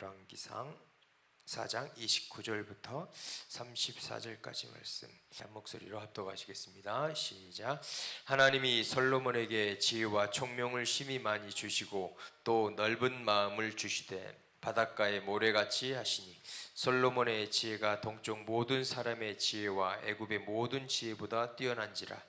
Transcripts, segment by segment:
열왕기상 4장 29절부터 34절까지 말씀 한 목소리로 합독하시겠습니다. 시작. 하나님이 솔로몬에게 지혜와 총명을 심히 많이 주시고 또 넓은 마음을 주시되 바닷가의 모래같이 하시니 솔로몬의 지혜가 동쪽 모든 사람의 지혜와 애굽의 모든 지혜보다 뛰어난지라.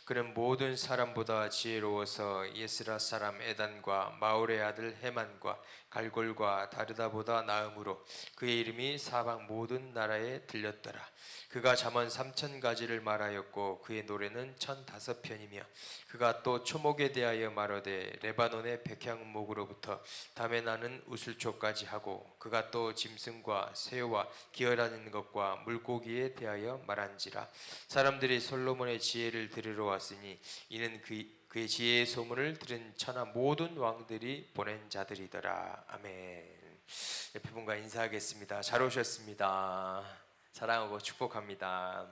그는 모든 사람보다 지혜로워서 예스라 사람 에단과 마올의 아들 헤만과 갈골과 다르다보다 나음으로 그의 이름이 사방 모든 나라에 들렸더라. 그가 잠언 3000가지를 말하였고 그의 노래는 1005편이며 그가 또 초목에 대하여 말하되 레바논의 백향목으로부터 담에 나는 우슬초까지 하고 그가 또 짐승과 새와 기어다니는 것과 물고기에 대하여 말한지라. 사람들이 솔로몬의 지혜를 들으러 왔으니 이는 그의 지혜의 소문을 들은 천하 모든 왕들이 보낸 자들이더라. 아멘. 옆에 분과 인사하겠습니다. 잘 오셨습니다. 사랑하고 축복합니다.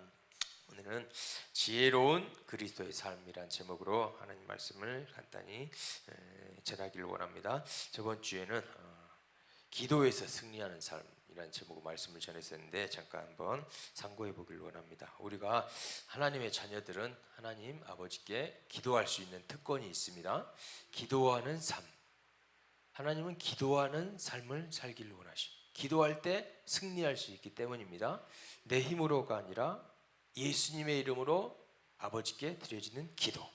오늘은 지혜로운 그리스도의 삶이란 제목으로 하나님 말씀을 간단히 전하기를 원합니다. 저번 주에는 기도에서 승리하는 삶이란 제목으로 말씀을 전했었는데 잠깐 한번 참고해 보기를 원합니다. 우리가 하나님의 자녀들은 하나님 아버지께 기도할 수 있는 특권이 있습니다. 기도하는 삶. 하나님은 기도하는 삶을 살기를 원하십니다. 기도할 때 승리할 수 있기 때문입니다. 내 힘으로가 아니라 예수님의 이름으로 아버지께 드려지는 기도,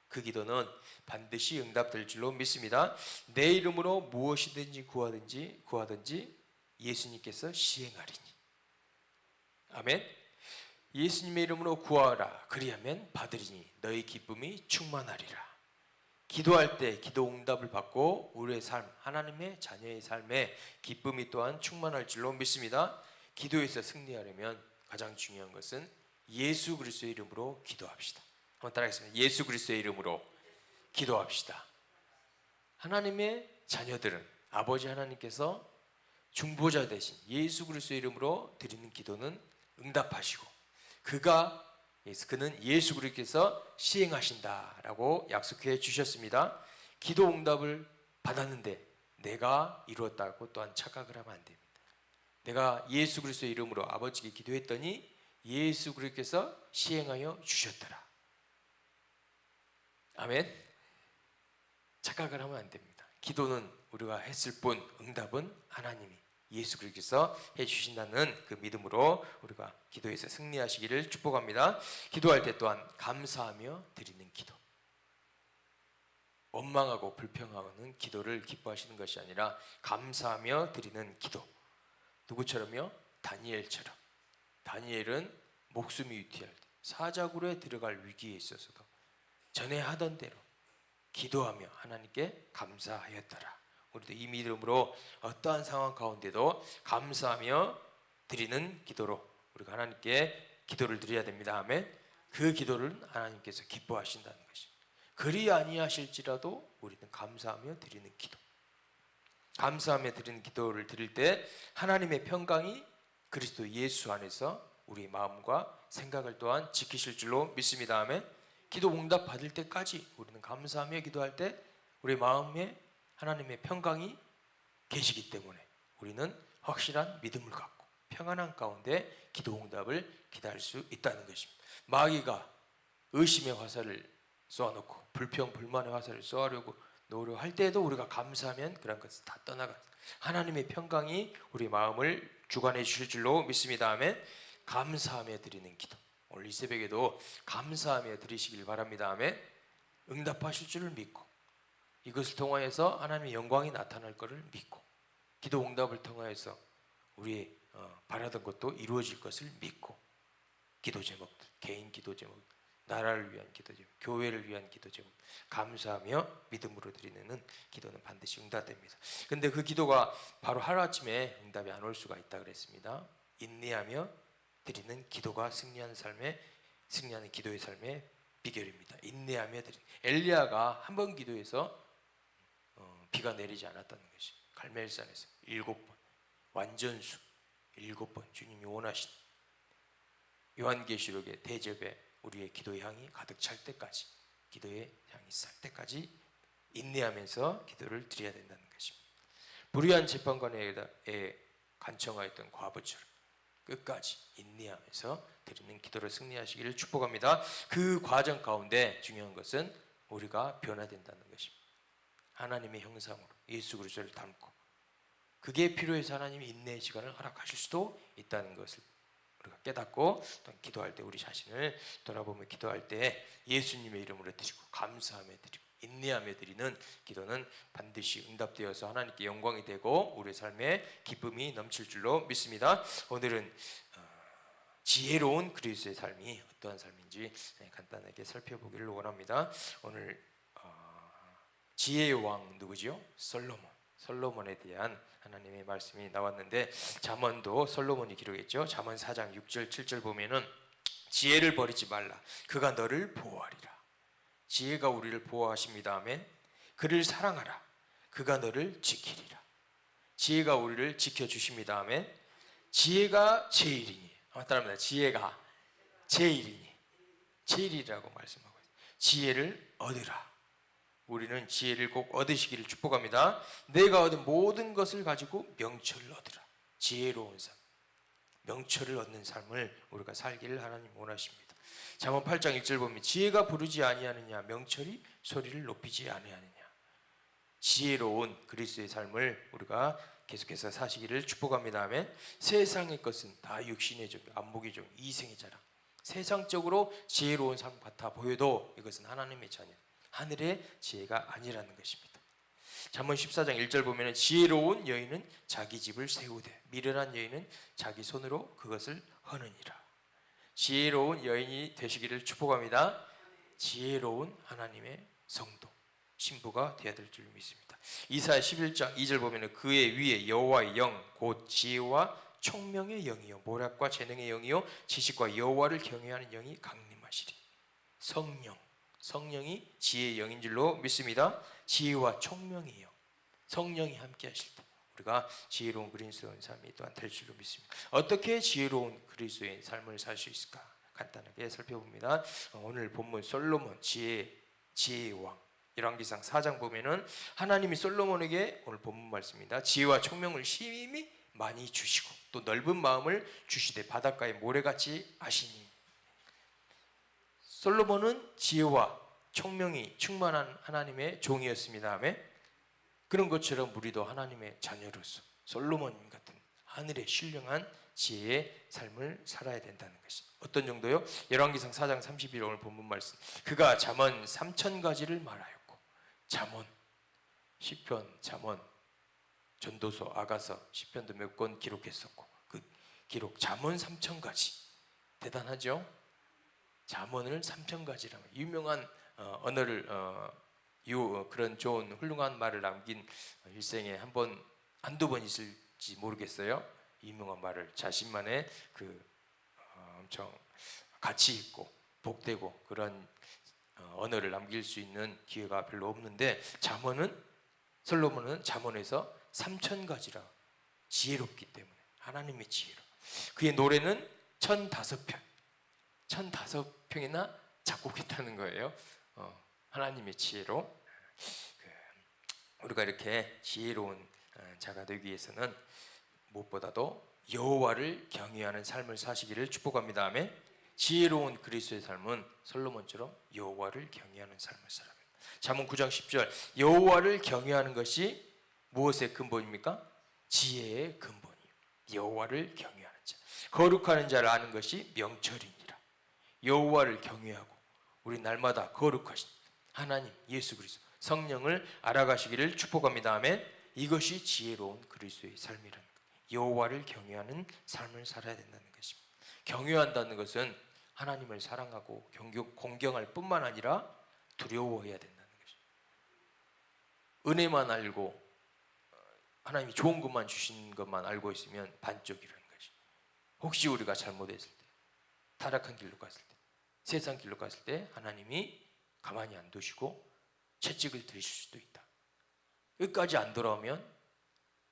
그 기도는 반드시 응답될 줄로 믿습니다. 내 이름으로 무엇이든지 구하든지 예수님께서 시행하리니. 아멘. 예수님의 이름으로 구하라. 그리하면 받으리니 너희 기쁨이 충만하리라. 기도할 때 기도 응답을 받고 우리의 삶, 하나님의 자녀의 삶에 기쁨이 또한 충만할 줄로 믿습니다. 기도에서 승리하려면 가장 중요한 것은 예수 그리스도의 이름으로 기도합시다. 한번 따라하겠습니다. 예수 그리스도의 이름으로 기도합시다. 하나님의 자녀들은 아버지 하나님께서 중보자 대신 예수 그리스도의 이름으로 드리는 기도는 응답하시고 그는 예수 그리스도께서 시행하신다라고 약속해 주셨습니다. 기도 응답을 받았는데 내가 이루었다고 또한 착각을 하면 안 됩니다. 내가 예수 그리스도의 이름으로 아버지께 기도했더니 예수 그리스도께서 시행하여 주셨더라. 아멘. 착각을 하면 안 됩니다. 기도는 우리가 했을 뿐 응답은 하나님이 예수 그리스도께서 해주신다는 그 믿음으로 우리가 기도에서 승리하시기를 축복합니다. 기도할 때 또한 감사하며 드리는 기도. 원망하고 불평하는 기도를 기뻐하시는 것이 아니라 감사하며 드리는 기도. 누구처럼요? 다니엘처럼. 다니엘은 목숨이 위태할 때 사자굴에 들어갈 위기에 있어서도 전에 하던 대로 기도하며 하나님께 감사하였더라. 우리도 이 믿음으로 어떠한 상황 가운데도 감사하며 드리는 기도로 우리가 하나님께 기도를 드려야 됩니다. 아멘. 그 기도를 하나님께서 기뻐하신다는 것이. 그리 아니하실지라도 우리는 감사하며 드리는 기도. 감사하며 드리는 기도를 드릴 때 하나님의 평강이 그리스도 예수 안에서 우리 마음과 생각을 또한 지키실 줄로 믿습니다. 아멘. 기도 응답 받을 때까지 우리는 감사하며 기도할 때 우리 마음에 하나님의 평강이 계시기 때문에 우리는 확실한 믿음을 갖고 평안한 가운데 기도 응답을 기다릴 수 있다는 것입니다. 마귀가 의심의 화살을 쏘아놓고 불평 불만의 화살을 쏘아려고 노력할 때에도 우리가 감사하면 그런 것을 다 떠나가 하나님의 평강이 우리 마음을 주관해 주실 줄로 믿습니다. 아멘. 감사하며 드리는 기도. 오늘 이 새벽에도 감사하며 드리시길 바랍니다. 아멘. 응답하실 줄을 믿고 이것을 통하여서 하나님의 영광이 나타날 것을 믿고 기도 응답을 통하여서 우리 바라던 것도 이루어질 것을 믿고 기도 제목들, 개인 기도 제목, 나라를 위한 기도 제목, 교회를 위한 기도 제목 감사하며 믿음으로 드리는 기도는 반드시 응답됩니다. 그런데 그 기도가 바로 하루아침에 응답이 안 올 수가 있다 그랬습니다. 인내하며 드리는 기도가 승리하는 기도의 삶의 비결입니다. 인내하며 드리는. 엘리야가 한 번 기도해서 비가 내리지 않았다는 것이 갈멜산에서 7번 완전수 7번 주님이 원하신 요한계시록의 대접에 우리의 기도의 향이 가득 찰 때까지 기도의 향이 쌀 때까지 인내하면서 기도를 드려야 된다는 것입니다. 불의한 재판관에 간청하였던 과부처럼 끝까지 인내하면서 드리는 기도를 승리하시기를 축복합니다. 그 과정 가운데 중요한 것은 우리가 변화된다는 것입니다. 하나님의 형상으로 예수 그리스도를 닮고, 그게 필요해서 하나님이 인내의 시간을 허락하실 수도 있다는 것을 우리가 깨닫고, 또 기도할 때 우리 자신을 돌아보며 기도할 때 예수님의 이름으로 드리고 감사하며 드리고 인내하며 드리는 기도는 반드시 응답되어서 하나님께 영광이 되고 우리의 삶에 기쁨이 넘칠 줄로 믿습니다. 오늘은 지혜로운 그리스도의 삶이 어떠한 삶인지 간단하게 살펴보기를 원합니다. 오늘 지혜의 왕 누구죠? 솔로몬에 대한 하나님의 말씀이 나왔는데, 잠언도 솔로몬이 기록했죠. 잠언 4장 6절 7절 보면은 지혜를 버리지 말라, 그가 너를 보호하리라. 지혜가 우리를 보호하십니다. 아멘. 그를 사랑하라, 그가 너를 지키리라. 지혜가 우리를 지켜주십니다. 아멘. 지혜가 제일이니, 따라합니다. 지혜가 제일이니, 제일이라고 말씀하고 있습니다. 지혜를 얻으라. 우리는 지혜를 꼭 얻으시기를 축복합니다. 내가 얻은 모든 것을 가지고 명철을 얻으라. 지혜로운 삶, 명철을 얻는 삶을 우리가 살기를 하나님 원하십니다. 잠언 8장 1절 보면 지혜가 부르지 아니하느냐, 명철이 소리를 높이지 아니하느냐. 지혜로운 그리스도의 삶을 우리가 계속해서 사시기를 축복합니다. 아멘. 세상의 것은 다 육신의 종, 안목의 종, 이생의 자랑. 세상적으로 지혜로운 삶 같아 보여도 이것은 하나님의 자녀, 하늘의 지혜가 아니라는 것입니다. 잠언 14장 1절 보면 지혜로운 여인은 자기 집을 세우되 미련한 여인은 자기 손으로 그것을 허느니라. 지혜로운 여인이 되시기를 축복합니다. 지혜로운 하나님의 성도, 신부가 되어야 될 줄 믿습니다. 이사야 11장 2절 보면 그의 위에 여호와의 영 곧 지혜와 총명의 영이요 모략과 재능의 영이요 지식과 여호와를 경외하는 영이 강림하시리. 성령이 지혜의 영인 줄로 믿습니다. 지혜와 총명의 영, 성령이 함께 하실 때 우리가 지혜로운 그리스도인 삶이 또한 될 줄로 믿습니다. 어떻게 지혜로운 그리스도인 삶을 살 수 있을까? 간단하게 살펴봅니다. 오늘 본문 솔로몬 지혜의 왕, 열왕기상 4장 보면은 하나님이 솔로몬에게, 오늘 본문 말씀입니다, 지혜와 총명을 심히 많이 주시고 또 넓은 마음을 주시되 바닷가에 모래같이 하시니. 솔로몬은 지혜와 총명이 충만한 하나님의 종이었습니다. 아멘. 그런 것처럼 우리도 하나님의 자녀로서 솔로몬 같은 하늘의 신령한 지혜의 삶을 살아야 된다는 것이 어떤 정도요? 열왕기상 4장 31절 오늘 본문 말씀, 그가 잠언 3000가지를 말하였고, 잠언, 시편, 잠언, 전도서, 아가서, 시편도 몇 권 기록했었고, 그 기록 잠언 3000가지 대단하죠? 잠언을 3000가지라면 유명한 언어를 그런 좋은 훌륭한 말을 남긴, 일생에 한 번, 한두 번 있을지 모르겠어요. 유명한 말을 자신만의 엄청 가치 있고 복되고 그런 언어를 남길 수 있는 기회가 별로 없는데, 솔로몬은 잠언에서 3000가지라 지혜롭기 때문에 하나님의 지혜로, 그의 노래는 1005편, 1005편이나 작곡했다는 거예요. 하나님의 지혜로. 우리가 이렇게 지혜로운 자가 되기 위해서는 무엇보다도 여호와를 경외하는 삶을 사시기를 축복합니다. 아멘. 지혜로운 그리스도의 삶은 솔로몬처럼 여호와를 경외하는 삶을 살아야 합니다. 잠언 9장 10절, 여호와를 경외하는 것이 무엇의 근본입니까? 지혜의 근본이요. 여호와를 경외하는 자, 거룩하는 자를 아는 것이 명철이니라. 여호와를 경외하고 우리 날마다 거룩하신 하나님 예수 그리스도 성령을 알아가시기를 축복합니다. 아멘. 이것이 지혜로운 그리스도의 삶이라는 것, 여호와를 경외하는 삶을 살아야 된다는 것입니다. 경외한다는 것은 하나님을 사랑하고 공경할 뿐만 아니라 두려워해야 된다는 것입니다. 은혜만 알고 하나님이 좋은 것만 주신 것만 알고 있으면 반쪽이라는 것이. 혹시 우리가 잘못했을 때, 타락한 길로 갔을 때, 세상 길로 갔을 때 하나님이 가만히 안 두시고 채찍을 들이실 수도 있다. 끝까지 안 돌아오면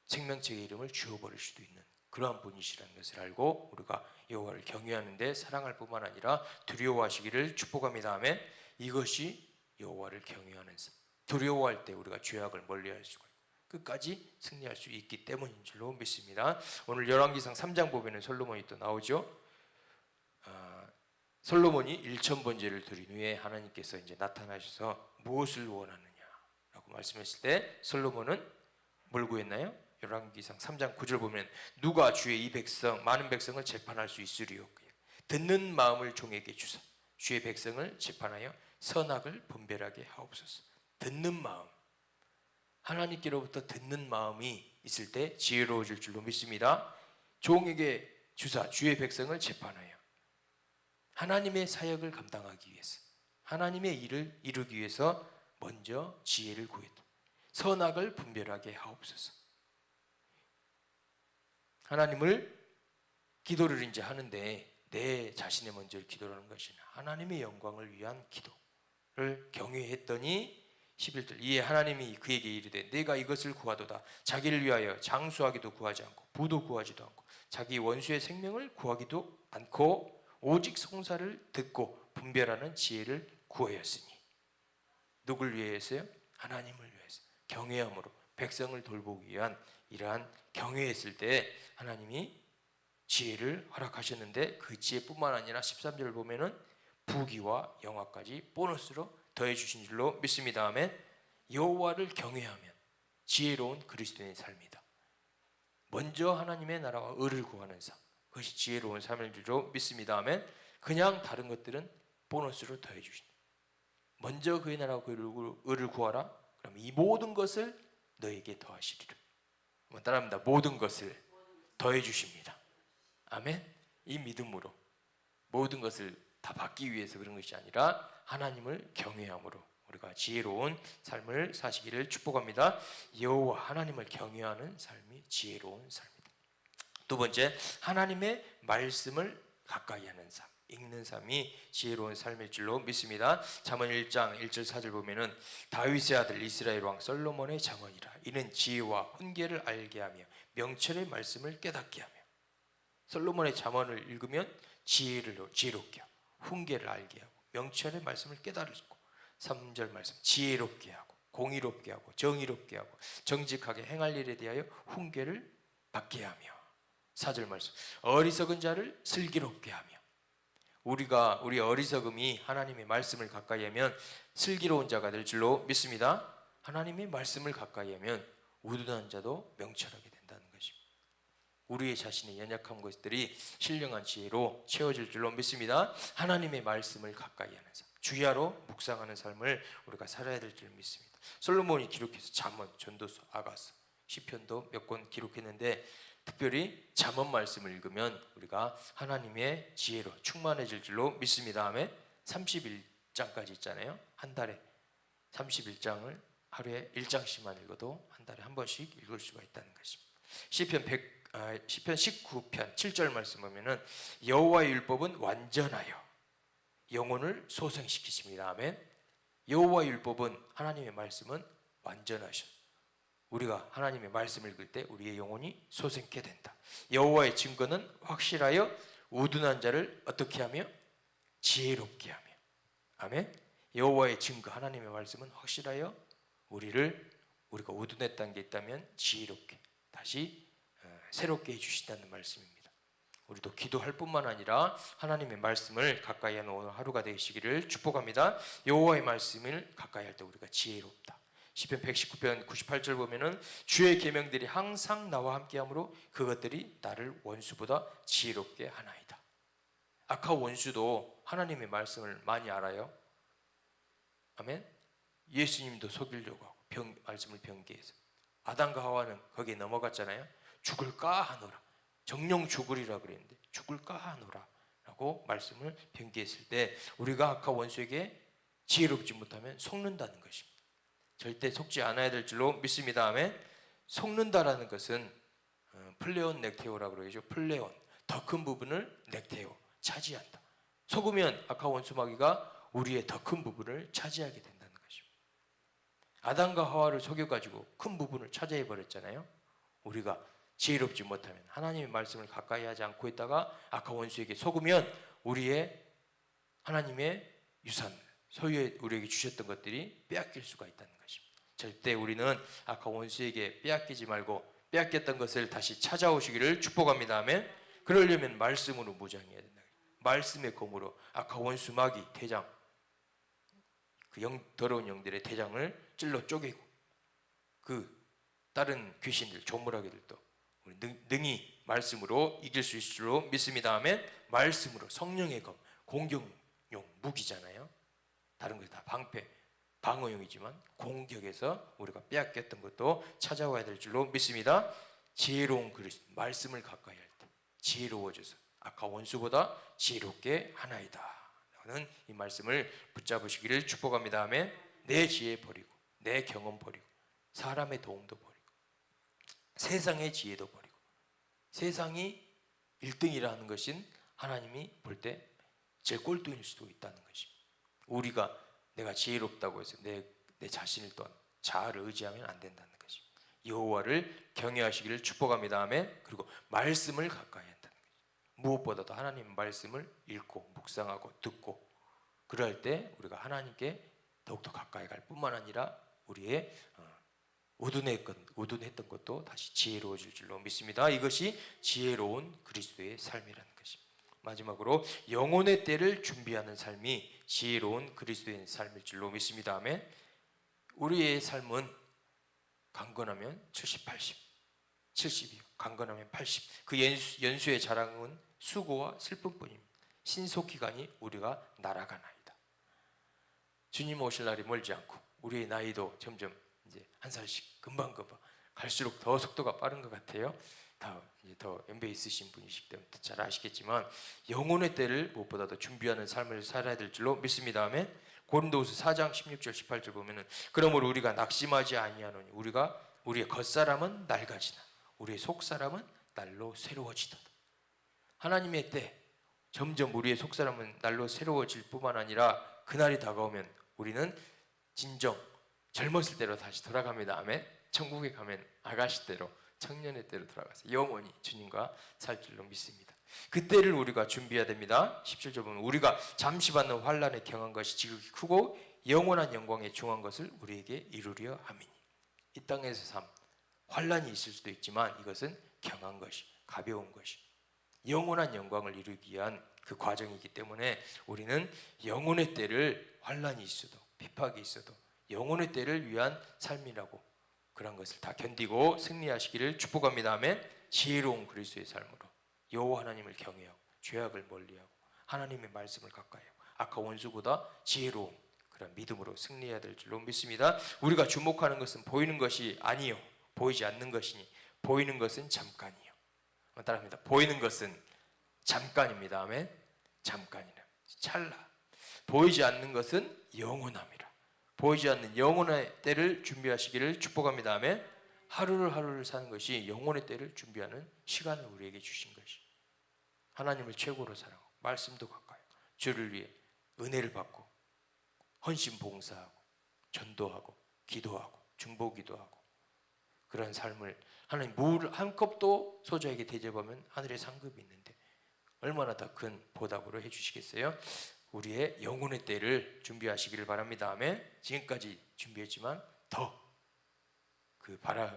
생명책의 이름을 지워버릴 수도 있는 그러한 분이시라는 것을 알고 우리가 여호와를 경외하는데 사랑할 뿐만 아니라 두려워하시기를 축복합니다. 아멘. 이것이 여호와를 경외하는 삶. 두려워할 때 우리가 죄악을 멀리할 수가 있고, 끝까지 승리할 수 있기 때문인 줄로 믿습니다. 오늘 열왕기상 3장 보면은 솔로몬이 또 나오죠. 솔로몬이 1000번제를 드린 후에 하나님께서 이제 나타나셔서 무엇을 원하느냐라고 말씀했을 때 솔로몬은 뭘 구했나요? 열왕기상 3장 9절 보면 누가 주의 이 백성 많은 백성을 재판할 수 있으리요. 듣는 마음을 종에게 주사 주의 백성을 재판하여 선악을 분별하게 하옵소서. 듣는 마음, 하나님께로부터 듣는 마음이 있을 때 지혜로워질 줄로 믿습니다. 종에게 주사 주의 백성을 재판하여 하나님의 사역을 감당하기 위해서, 하나님의 일을 이루기 위해서 먼저 지혜를 구했다. 선악을 분별하게 하옵소서. 하나님을 기도를 이제 하는데 내 자신의 먼저 기도하는 것이 하나님의 영광을 위한 기도를 경외했더니 11절 이에 하나님이 그에게 이르되 내가 이것을 구하도다. 자기를 위하여 장수하기도 구하지 않고 부도 구하지도 않고 자기 원수의 생명을 구하기도 않고 오직 송사를 듣고 분별하는 지혜를 구하였으니. 누굴 위해서요? 하나님을 위해서 경외함으로 백성을 돌보기 위한 이러한 경외했을 때 하나님이 지혜를 허락하셨는데 그 지혜뿐만 아니라 13절 보면은 부귀와 영화까지 보너스로 더해 주신 줄로 믿습니다. 아멘. 여호와를 경외하면 지혜로운 그리스도인의 삶이다. 먼저 하나님의 나라와 의를 구하는 삶, 그것이 지혜로운 삶일 줄로 믿습니다. 아멘. 그냥 다른 것들은 보너스로 더해 주신다. 먼저 그의 나라와 그 의를 구하라. 그럼 이 모든 것을 너에게 더하시리라. 한번 따라합니다. 모든 것을 더해 주십니다. 아멘. 이 믿음으로 모든 것을 다 받기 위해서 그런 것이 아니라 하나님을 경외함으로 우리가 지혜로운 삶을 사시기를 축복합니다. 여호와 하나님을 경외하는 삶이 지혜로운 삶이다. 두 번째, 하나님의 말씀을 가까이 하는 삶, 읽는 삶이 지혜로운 삶일 줄로 믿습니다. 잠언 1장 1절 4절 보면은 다윗의 아들 이스라엘 왕 솔로몬의 잠언이라. 이는 지혜와 훈계를 알게 하며 명철의 말씀을 깨닫게 하며. 솔로몬의 잠언을 읽으면 지혜롭게 하고 훈계를 알게 하고 명철의 말씀을 깨달고 3절 말씀 지혜롭게 하고 공의롭게 하고 정의롭게 하고 정직하게 행할 일에 대하여 훈계를 받게 하며 4절 말씀 어리석은 자를 슬기롭게 하며. 우리 어리석음이 하나님의 말씀을 가까이 하면 슬기로운 자가 될 줄로 믿습니다. 하나님의 말씀을 가까이 하면 우둔한 자도 명철하게 된다는 것입니다. 우리의 자신의 연약한 것들이 신령한 지혜로 채워질 줄로 믿습니다. 하나님의 말씀을 가까이 하는 삶, 주야로 묵상하는 삶을 우리가 살아야 될 줄 믿습니다. 솔로몬이 기록해서 잠언, 전도서, 아가서, 시편도 몇 권 기록했는데 특별히 잠언 말씀을 읽으면 우리가 하나님의 지혜로 충만해질 줄로 믿습니다. 아멘. 31장까지 있잖아요. 한 달에 31장을 하루에 1장씩만 읽어도 한 달에 한 번씩 읽을 수가 있다는 것입니다. 시편 19편 7절 말씀 보면은 여호와의 율법은 완전하여 영혼을 소생시키십니다. 아멘. 여호와의 율법은 하나님의 말씀은 완전하셔. 우리가 하나님의 말씀을 읽을 때 우리의 영혼이 소생케 된다. 여호와의 증거는 확실하여 우둔한 자를 어떻게 하며 지혜롭게 하며. 아멘. 여호와의 증거 하나님의 말씀은 확실하여 우리가 우둔했다는 게 있다면 지혜롭게 다시 새롭게 해주신다는 말씀입니다. 우리도 기도할 뿐만 아니라 하나님의 말씀을 가까이 하는 오늘 하루가 되시기를 축복합니다. 여호와의 말씀을 가까이 할 때 우리가 지혜롭다. 시편 119편 98절 보면은 주의 계명들이 항상 나와 함께하므로 그것들이 나를 원수보다 지혜롭게 하나이다. 악한 원수도 하나님의 말씀을 많이 알아요. 아멘. 예수님도 속이려고 하고 말씀을 변개해서 아담과 하와는 거기에 넘어갔잖아요. 죽을까 하노라. 정령 죽으리라 그랬는데 죽을까 하노라 라고 말씀을 변개했을 때 우리가 악한 원수에게 지혜롭지 못하면 속는다는 것입니다. 절대 속지 않아야 될 줄로 믿습니다. 아멘. 속는다라는 것은 플레온 넥테오라고 그러죠. 플레온 더 큰 부분을 넥테오 차지한다. 속으면 악한 원수 마귀가 우리의 더 큰 부분을 차지하게 된다는 것입니다. 아담과 하와를 속여가지고 큰 부분을 차지해 버렸잖아요. 우리가 지혜롭지 못하면 하나님의 말씀을 가까이 하지 않고 있다가 악한 원수에게 속으면 우리의 하나님의 유산 소유에 우리에게 주셨던 것들이 빼앗길 수가 있다는 것입니다. 절대 우리는 아까 원수에게 빼앗기지 말고 빼앗겼던 것을 다시 찾아오시기를 축복합니다. 아멘. 그러려면 말씀으로 무장해야 된다. 말씀의 검으로 아까 원수 마귀 대장, 그 더러운 영들의 대장을 찔러 쪼개고 그 다른 귀신들, 조물아기들도 우리 능히 말씀으로 이길 수 있을 줄로 믿습니다. 아멘. 말씀으로, 성령의 검, 공격용 무기잖아요. 다른 것이 다 방패, 방어용이지만 공격에서 우리가 빼앗겼던 것도 찾아와야 될 줄로 믿습니다. 지혜로운 그리스도, 말씀을 가까이 할 때 지혜로워져서 아까 원수보다 지혜롭게 하나이다 라는 이 말씀을 붙잡으시기를 축복합니다. 아멘. 내 지혜 버리고 내 경험 버리고 사람의 도움도 버리고 세상의 지혜도 버리고, 세상이 1등이라는 것은 하나님이 볼 때 제 꼴등일 수도 있다는 것입니다. 우리가 내가 지혜롭다고 해서 내 자신을 또한 자아를 의지하면 안 된다는 것입니다. 여호와를 경외하시기를 축복합니다. 아멘. 그리고 말씀을 가까이 한다는 것입니다. 무엇보다도 하나님 말씀을 읽고 묵상하고 듣고 그럴 때 우리가 하나님께 더욱더 가까이 갈 뿐만 아니라 우리의 우둔했던 것도 다시 지혜로워질 줄로 믿습니다. 이것이 지혜로운 그리스도의 삶이라는 것입니다. 마지막으로 영혼의 때를 준비하는 삶이 지혜로운 그리스도의 삶일 줄로 믿습니다. 아멘. 우리의 삶은 강건하면 70, 80, 70이요. 강건하면 80. 그 연수의 자랑은 수고와 슬픔뿐입니다. 신속기간이 우리가 날아가나이다. 주님 오실 날이 멀지 않고 우리의 나이도 점점 이제 한 살씩 금방금방 갈수록 더 속도가 빠른 것 같아요. 더 연배 있으신 분이시기 때문에 잘 아시겠지만 영혼의 때를 무엇보다도 준비하는 삶을 살아야 될 줄로 믿습니다. 아멘. 고린도후서 4장 16절 18절 보면은 그러므로 우리가 낙심하지 아니하노니 우리의 겉사람은 낡아지나 우리의 속사람은 날로 새로워지도다. 하나님의 때 점점 우리의 속사람은 날로 새로워질 뿐만 아니라 그날이 다가오면 우리는 진정 젊었을 때로 다시 돌아갑니다. 아멘. 천국에 가면 아가씨 때로 청년의 때로 돌아가서 영원히 주님과 살 줄로 믿습니다. 그때를 우리가 준비해야 됩니다. 17절 보면 우리가 잠시 받는 환난에 경한 것이 지극히 크고 영원한 영광에 중한 것을 우리에게 이루려 함이니. 이 땅에서 삶 환난이 있을 수도 있지만 이것은 경한 것이 가벼운 것이 영원한 영광을 이루기 위한 그 과정이기 때문에 우리는 영혼의 때를 환난이 있어도 핍박이 있어도 영혼의 때를 위한 삶이라고 그런 것을 다 견디고 승리하시기를 축복합니다. 아멘. 지혜로운 그리스도의 삶으로 여호와 하나님을 경외하고 죄악을 멀리하고 하나님의 말씀을 가까이 하고 아까 원수보다 지혜로운 그런 믿음으로 승리해야 될 줄로 믿습니다. 우리가 주목하는 것은 보이는 것이 아니요 보이지 않는 것이니 보이는 것은 잠깐이요. 따라합니다. 보이는 것은 잠깐입니다. 아멘. 잠깐이라 찰나. 보이지 않는 것은 영원함이라. 보이지 않는 영혼의 때를 준비하시기를 축복합니다. 아멘. 하루를 사는 것이 영혼의 때를 준비하는 시간을 우리에게 주신 것이 하나님을 최고로 사랑하고 말씀도 가까이 주를 위해 은혜를 받고 헌신 봉사하고 전도하고 기도하고 중보기도 하고 그런 삶을 하나님 물 한 컵도 소자에게 대접하면 하늘에 상급이 있는데 얼마나 더 큰 보답으로 해주시겠어요? 우리의 영혼의 때를 준비하시기를 바랍니다. 아멘. 지금까지 준비했지만 더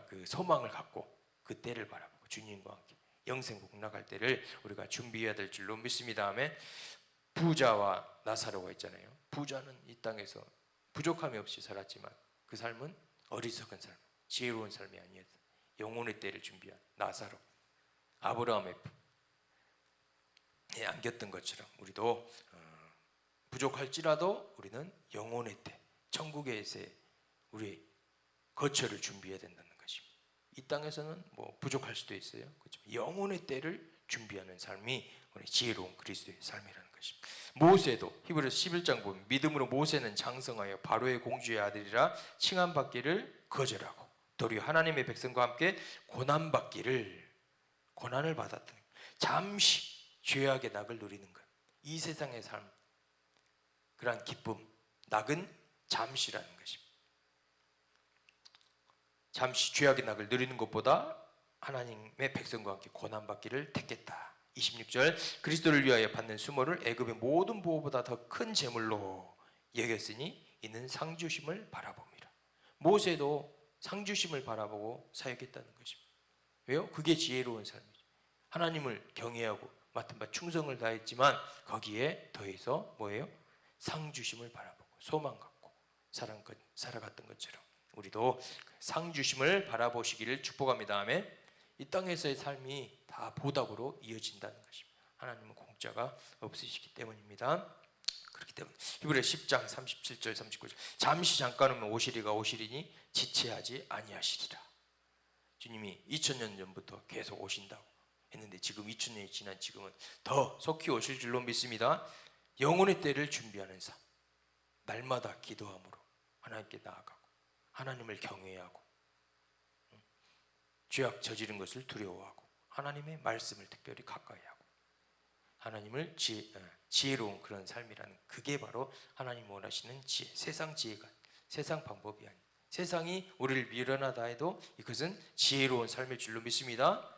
그 소망을 갖고 그 때를 바라보고 주님과 함께 영생 복락할 때를 우리가 준비해야 될 줄로 믿습니다. 아멘. 부자와 나사로가 있잖아요. 부자는 이 땅에서 부족함이 없이 살았지만 그 삶은 어리석은 삶, 지혜로운 삶이 아니었어. 영혼의 때를 준비한 나사로, 아브라함의 안겼던 것처럼 우리도 부족할지라도 우리는 영혼의 때, 천국에서의 우리 거처를 준비해야 된다는 것입니다. 이 땅에서는 뭐 부족할 수도 있어요. 그렇지만 영혼의 때를 준비하는 삶이 우리 지혜로운 그리스도의 삶이라는 것입니다. 모세도 히브리서 11장 보면 믿음으로 모세는 장성하여 바로의 공주의 아들이라 칭함받기를 거절하고 도리어 하나님의 백성과 함께 고난을 받았다. 잠시 죄악의 낙을 누리는 것. 이 세상의 삶, 그러한 기쁨, 낙은 잠시라는 것입니다. 잠시 죄악의 낙을 누리는 것보다 하나님의 백성과 함께 고난받기를 택했다. 26절 그리스도를 위하여 받는 수모를 애굽의 모든 보호보다 더 큰 재물로 여겼으니 이는 상주심을 바라봅니다. 모세도 상주심을 바라보고 사역했다는 것입니다. 왜요? 그게 지혜로운 삶이죠. 하나님을 경외하고 맡은 바 충성을 다했지만 거기에 더해서 뭐예요? 상주심을 바라보고 소망 갖고 살아갔던 것처럼 우리도 상주심을 바라보시기를 축복합니다. 아멘. 이 땅에서의 삶이 다 보답으로 이어진다는 것입니다. 하나님은 공짜가 없으시기 때문입니다. 그렇기 때문에 히브리서 10장 37절 39절 잠시 잠깐 오시리가 오시리니 지체하지 아니하시리라. 주님이 2000년 전부터 계속 오신다고 했는데 지금 2000년이 지난 지금은 더 속히 오실 줄로 믿습니다. 영혼의 때를 준비하는 삶, 날마다 기도함으로 하나님께 나아가고 하나님을 경외하고 죄악 저지른 것을 두려워하고 하나님의 말씀을 특별히 가까이 하고 하나님을 지혜로운 그런 삶이라는 그게 바로 하나님 원하시는 지혜, 세상 지혜가 세상 방법이 아닌 세상이 우리를 미련하다 해도 이것은 지혜로운 삶일 줄로 믿습니다.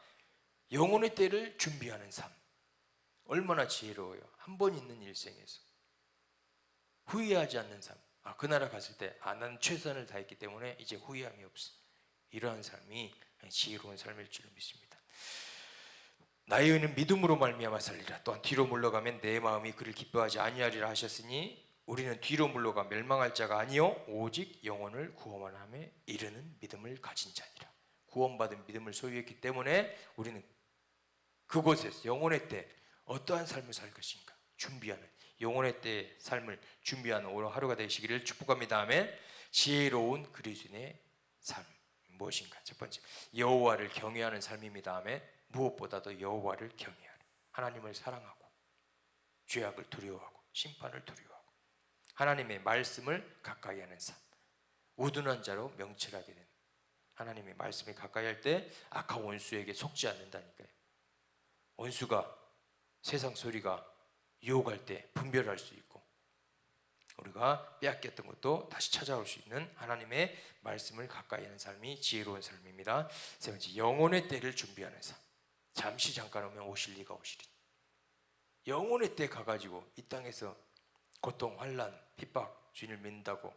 영혼의 때를 준비하는 삶 얼마나 지혜로워요. 한 번 있는 일생에서 후회하지 않는 삶. 그 나라 갔을 때 난 최선을 다했기 때문에 이제 후회함이 없어. 이러한 삶이 지혜로운 삶일 줄로 믿습니다. 나의 의는 믿음으로 말미암아 살리라. 또한 뒤로 물러가면 내 마음이 그를 기뻐하지 아니하리라 하셨으니 우리는 뒤로 물러가 멸망할 자가 아니요 오직 영혼을 구원함에 이르는 믿음을 가진 자니라. 구원받은 믿음을 소유했기 때문에 우리는 그곳에서 영혼의 때 어떠한 삶을 살 것인가 준비하는 영혼의 때 삶을 준비하는 오늘 하루가 되시기를 축복합니다. 아멘. 지혜로운 그리스도인의 삶 무엇인가? 첫 번째 여호와를 경외하는 삶입니다. 아멘. 무엇보다도 여호와를 경외하는 하나님을 사랑하고 죄악을 두려워하고 심판을 두려워하고 하나님의 말씀을 가까이 하는 삶 우둔한 자로 명철하게 되는 하나님의 말씀을 가까이 할 때 악한 원수에게 속지 않는다니까요. 원수가 세상 소리가 유혹할 때 분별할 수 있고 우리가 빼앗겼던 것도 다시 찾아올 수 있는 하나님의 말씀을 가까이 하는 삶이 지혜로운 삶입니다. 세 번째 영혼의 때를 준비하는 삶 잠시 잠깐 오면 오실 리가 오시리. 영혼의 때 가가지고 이 땅에서 고통, 환난, 핍박, 주님을 믿는다고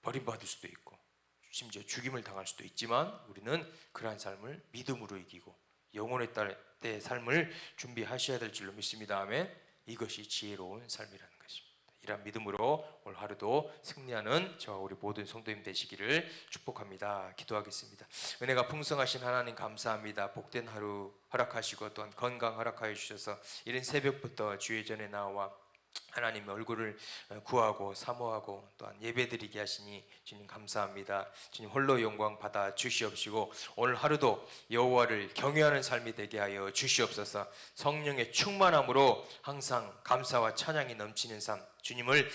버림받을 수도 있고 심지어 죽임을 당할 수도 있지만 우리는 그러한 삶을 믿음으로 이기고 영혼의 때의 삶을 준비하셔야 될 줄로 믿습니다. 아멘. 이것이 지혜로운 삶이라는 것입니다. 이런 믿음으로 오늘 하루도 승리하는 저와 우리 모든 성도님 되시기를 축복합니다. 기도하겠습니다. 은혜가 풍성하신 하나님 감사합니다. 복된 하루 허락하시고 또한 건강 허락하여 주셔서 이른 새벽부터 주의 전에 나와 하나님의 얼굴을 구하고 사모하고 또한 예배드리게 하시니 주님 감사합니다. 주님 홀로 영광 받아 주시옵시고 오늘 하루도 여호와를 경외하는 삶이 되게 하여 주시옵소서. 성령의 충만함으로 항상 감사와 찬양이 넘치는 삶 주님을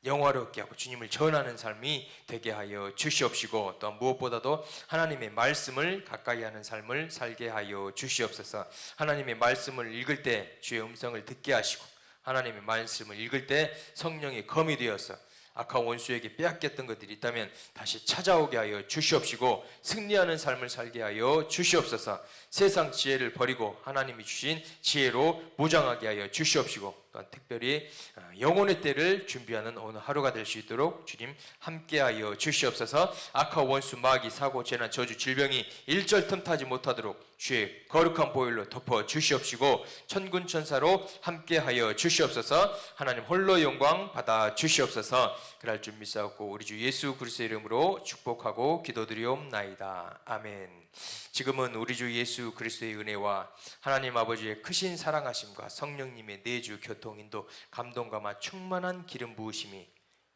영화롭게 하고 주님을 전하는 삶이 되게 하여 주시옵시고 또 무엇보다도 하나님의 말씀을 가까이 하는 삶을 살게 하여 주시옵소서. 하나님의 말씀을 읽을 때 주의 음성을 듣게 하시고 하나님의 말씀을 읽을 때 성령이 검이 되어서 악한 원수에게 빼앗겼던 것들이 있다면 다시 찾아오게 하여 주시옵시고 승리하는 삶을 살게 하여 주시옵소서. 세상 지혜를 버리고 하나님이 주신 지혜로 무장하게 하여 주시옵시고 또한 특별히 영혼의 때를 준비하는 오늘 하루가 될 수 있도록 주님 함께하여 주시옵소서. 악한 원수 마귀 사고 재난 저주 질병이 일절 틈타지 못하도록 주의 거룩한 보혈로 덮어 주시옵시고 천군 천사로 함께하여 주시옵소서. 하나님 홀로 영광 받아 주시옵소서. 그럴 줄 믿사옵고 우리 주 예수 그리스도의 이름으로 축복하고 기도드리옵나이다. 아멘. 지금은 우리 주 예수 그리스도의 은혜와 하나님 아버지의 크신 사랑하심과 성령님의 내주 교통 인도 감동과 충만한 기름 부으심이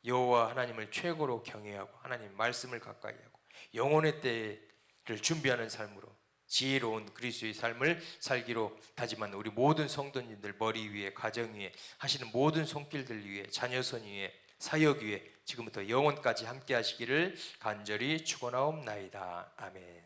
여호와 하나님을 최고로 경외하고 하나님 말씀을 가까이 하고 영혼의 때를 준비하는 삶으로 지혜로운 그리스도의 삶을 살기로 다짐한 우리 모든 성도님들 머리 위에 가정 위에 하시는 모든 손길들 위에 자녀선 위에 사역 위에 지금부터 영원까지 함께 하시기를 간절히 축원하옵나이다. 아멘.